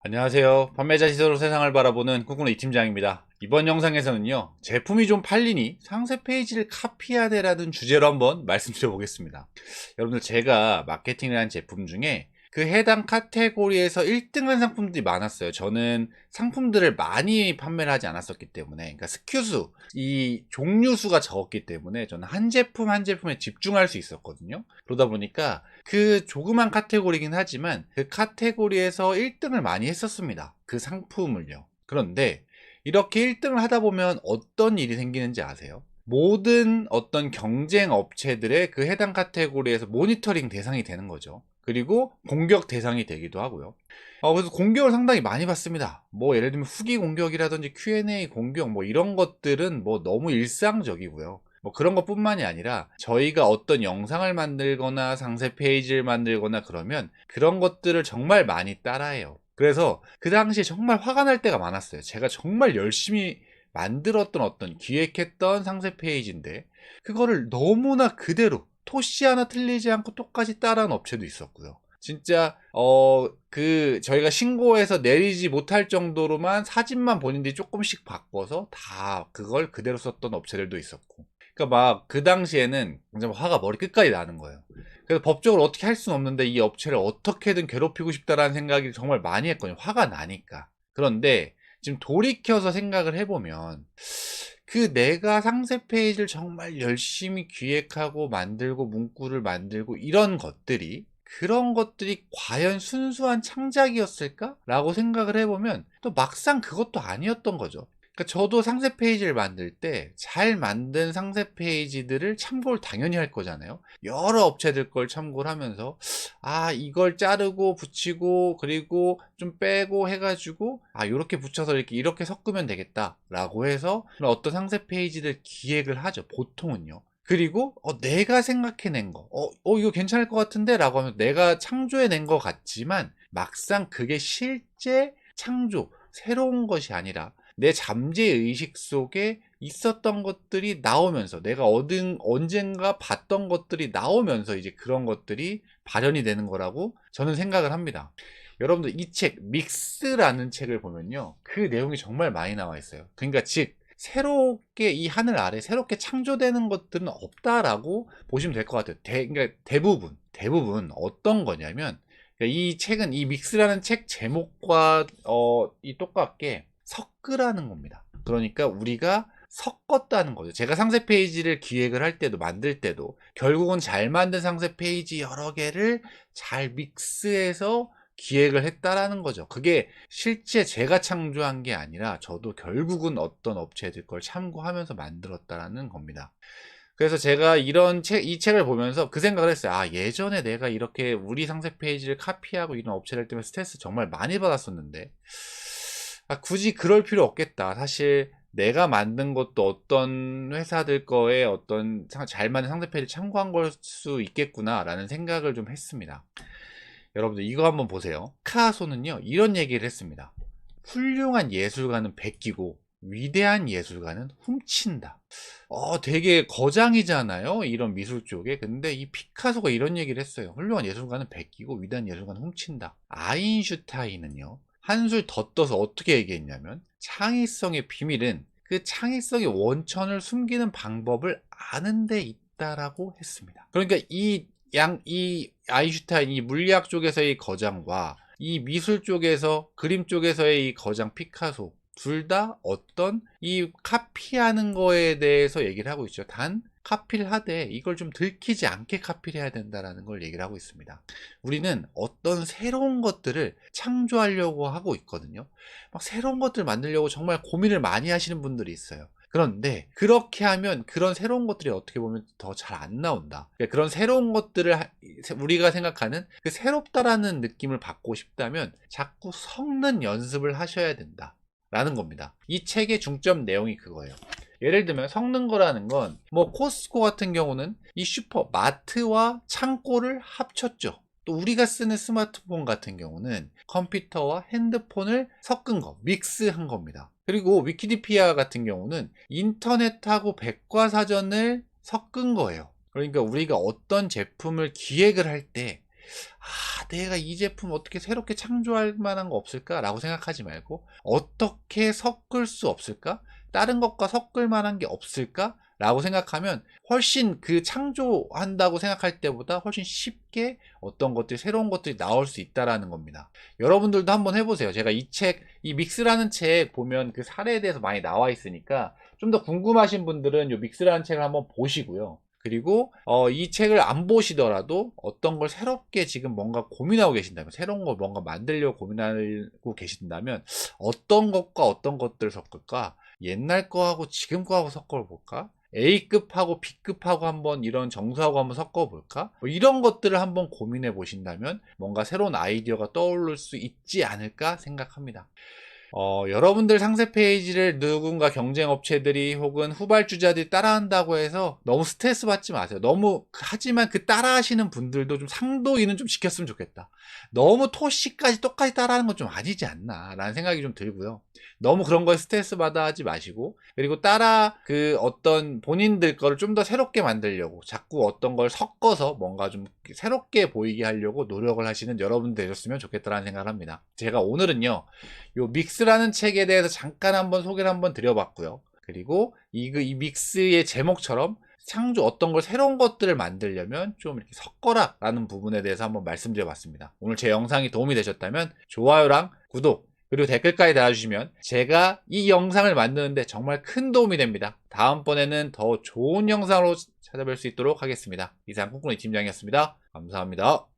안녕하세요. 판매자 시선으로 세상을 바라보는 꿈꾸는 이 팀장입니다. 이번 영상에서는요, 제품이 좀 팔리니 상세 페이지를 카피해야 되라는 주제로 한번 말씀드려 보겠습니다. 여러분들, 제가 마케팅을 한 제품 중에 그 해당 카테고리에서 1등한 상품들이 많았어요. 저는 상품들을 많이 판매를 하지 않았었기 때문에, 그러니까 스큐수, 이 종류 수가 적었기 때문에 저는 한 제품 한 제품에 집중할 수 있었거든요. 그러다 보니까 그 조그만 카테고리긴 하지만 그 카테고리에서 1등을 많이 했었습니다. 그 상품을요. 그런데 이렇게 1등을 하다 보면 어떤 일이 생기는지 아세요? 모든 어떤 경쟁 업체들의 그 해당 카테고리에서 모니터링 대상이 되는 거죠. 그리고 공격 대상이 되기도 하고요. 그래서 공격을 상당히 많이 받습니다. 뭐 예를 들면 후기 공격이라든지 Q&A 공격 뭐 이런 것들은 뭐 너무 일상적이고요. 뭐 그런 것뿐만이 아니라 저희가 어떤 영상을 만들거나 상세 페이지를 만들거나 그러면 그런 것들을 정말 많이 따라해요. 그래서 그 당시에 정말 화가 날 때가 많았어요. 제가 정말 열심히 만들었던 어떤 기획했던 상세 페이지인데 그거를 너무나 그대로 토시 하나 틀리지 않고 똑같이 따라한 업체도 있었고요. 진짜 저희가 신고해서 내리지 못할 정도로만 사진만 본인들이 조금씩 바꿔서 다 그걸 그대로 썼던 업체들도 있었고, 그러니까 막 그 당시에는 정말 화가 머리 끝까지 나는 거예요. 그래서 법적으로 어떻게 할 수는 없는데 이 업체를 어떻게든 괴롭히고 싶다라는 생각이 정말 많이 했거든요. 화가 나니까. 그런데 지금 돌이켜서 생각을 해보면 그 내가 상세 페이지를 정말 열심히 기획하고 만들고 문구를 만들고 이런 것들이, 그런 것들이 과연 순수한 창작이었을까? 라고 생각을 해보면 또 막상 그것도 아니었던 거죠. 그러니까 저도 상세 페이지를 만들 때 잘 만든 상세 페이지들을 참고를 당연히 할 거잖아요. 여러 업체들 걸 참고를 하면서 이걸 자르고 붙이고 그리고 좀 빼고 해가지고 이렇게 붙여서 이렇게 섞으면 되겠다 라고 해서 어떤 상세 페이지를 기획을 하죠, 보통은요. 그리고 내가 생각해낸 거, 이거 괜찮을 것 같은데 라고 하면 내가 창조해낸 것 같지만 막상 그게 실제 창조, 새로운 것이 아니라 내 잠재의식 속에 있었던 것들이 나오면서, 내가 언젠가 봤던 것들이 나오면서 이제 그런 것들이 발현이 되는 거라고 저는 생각을 합니다. 여러분들, 이 책 믹스라는 책을 보면요, 그 내용이 정말 많이 나와 있어요. 그러니까 즉 새롭게 이 하늘 아래 새롭게 창조되는 것들은 없다라고 보시면 될 것 같아요. 그러니까 대부분 어떤 거냐면, 그러니까 이 책은, 이 믹스라는 책 제목과 이 똑같게 섞으라는 겁니다. 그러니까 우리가 섞었다는 거죠. 제가 상세 페이지를 기획을 할 때도 만들 때도 결국은 잘 만든 상세 페이지 여러 개를 잘 믹스해서 기획을 했다라는 거죠. 그게 실제 제가 창조한 게 아니라 저도 결국은 어떤 업체들 걸 참고하면서 만들었다라는 겁니다. 그래서 제가 이 책을 보면서 그 생각을 했어요. 예전에 내가 이렇게 우리 상세 페이지를 카피하고 이런 업체들 때문에 스트레스 정말 많이 받았었는데, 굳이 그럴 필요 없겠다. 사실 내가 만든 것도 어떤 회사들 거에 어떤 잘 만든 상세 페이지를 참고한 걸 수 있겠구나라는 생각을 좀 했습니다. 여러분들, 이거 한번 보세요. 피카소는요, 이런 얘기를 했습니다. 훌륭한 예술가는 베끼고 위대한 예술가는 훔친다. 되게 거장이잖아요, 이런 미술 쪽에. 근데 이 피카소가 이런 얘기를 했어요. 훌륭한 예술가는 베끼고 위대한 예술가는 훔친다. 아인슈타인은요, 한술 더 떠서 어떻게 얘기했냐면, 창의성의 비밀은 그 창의성의 원천을 숨기는 방법을 아는 데 있다라고 했습니다. 그러니까 이 아인슈타인, 이 물리학 쪽에서의 거장과 이 미술 쪽에서, 그림 쪽에서의 이 거장 피카소, 둘 다 어떤 이 카피하는 거에 대해서 얘기를 하고 있죠. 단 카피를 하되 이걸 좀 들키지 않게 카피를 해야 된다라는 걸 얘기를 하고 있습니다. 우리는 어떤 새로운 것들을 창조하려고 하고 있거든요. 막 새로운 것들 만들려고 정말 고민을 많이 하시는 분들이 있어요. 그런데 그렇게 하면 그런 새로운 것들이 어떻게 보면 더 잘 안 나온다. 그러니까 그런 새로운 것들을 우리가 생각하는 그 새롭다라는 느낌을 받고 싶다면 자꾸 섞는 연습을 하셔야 된다 라는 겁니다. 이 책의 중점 내용이 그거예요. 예를 들면 섞는 거라는 건, 뭐 코스코 같은 경우는 이 슈퍼 마트와 창고를 합쳤죠. 또 우리가 쓰는 스마트폰 같은 경우는 컴퓨터와 핸드폰을 섞은 거, 믹스한 겁니다. 그리고 위키디피아 같은 경우는 인터넷하고 백과사전을 섞은 거예요. 그러니까 우리가 어떤 제품을 기획을 할 때 내가 이 제품 어떻게 새롭게 창조할 만한 거 없을까라고 생각하지 말고 어떻게 섞을 수 없을까? 다른 것과 섞을 만한 게 없을까? 라고 생각하면 훨씬 그 창조한다고 생각할 때보다 훨씬 쉽게 어떤 것들이 새로운 것들이 나올 수 있다라는 겁니다. 여러분들도 한번 해보세요. 제가 이 믹스라는 책 보면 그 사례에 대해서 많이 나와 있으니까 좀 더 궁금하신 분들은 이 믹스라는 책을 한번 보시고요. 그리고 이 책을 안 보시더라도 어떤 걸 새롭게 지금 뭔가 고민하고 계신다면, 새로운 걸 뭔가 만들려고 고민하고 계신다면 어떤 것과 어떤 것들을 섞을까? 옛날 거하고 지금 거하고 섞어볼까? A급하고 B급하고 한번 이런 정수하고 한번 섞어볼까? 뭐 이런 것들을 한번 고민해 보신다면 뭔가 새로운 아이디어가 떠오를 수 있지 않을까 생각합니다. 여러분들 상세 페이지를 누군가 경쟁 업체들이 혹은 후발주자들이 따라한다고 해서 너무 스트레스 받지 마세요. 하지만 그 따라하시는 분들도 좀 상도인은 좀 시켰으면 좋겠다. 너무 토시까지 똑같이 따라하는 건 좀 아니지 않나 라는 생각이 좀 들고요. 너무 그런 거에 스트레스 받아 하지 마시고, 그리고 어떤 본인들 거를 좀 더 새롭게 만들려고 자꾸 어떤 걸 섞어서 뭔가 좀 새롭게 보이게 하려고 노력을 하시는 여러분들 되셨으면 좋겠다라는 생각을 합니다. 제가 오늘은요, 요 믹스라는 책에 대해서 잠깐 한번 소개를 한번 드려봤고요. 그리고 이 믹스의 제목처럼 어떤 걸 새로운 것들을 만들려면 좀 이렇게 섞어라 라는 부분에 대해서 한번 말씀드려봤습니다. 오늘 제 영상이 도움이 되셨다면 좋아요랑 구독, 그리고 댓글까지 달아주시면 제가 이 영상을 만드는데 정말 큰 도움이 됩니다. 다음번에는 더 좋은 영상으로 찾아뵐 수 있도록 하겠습니다. 이상 꾼꾼이 팀장이었습니다. 감사합니다.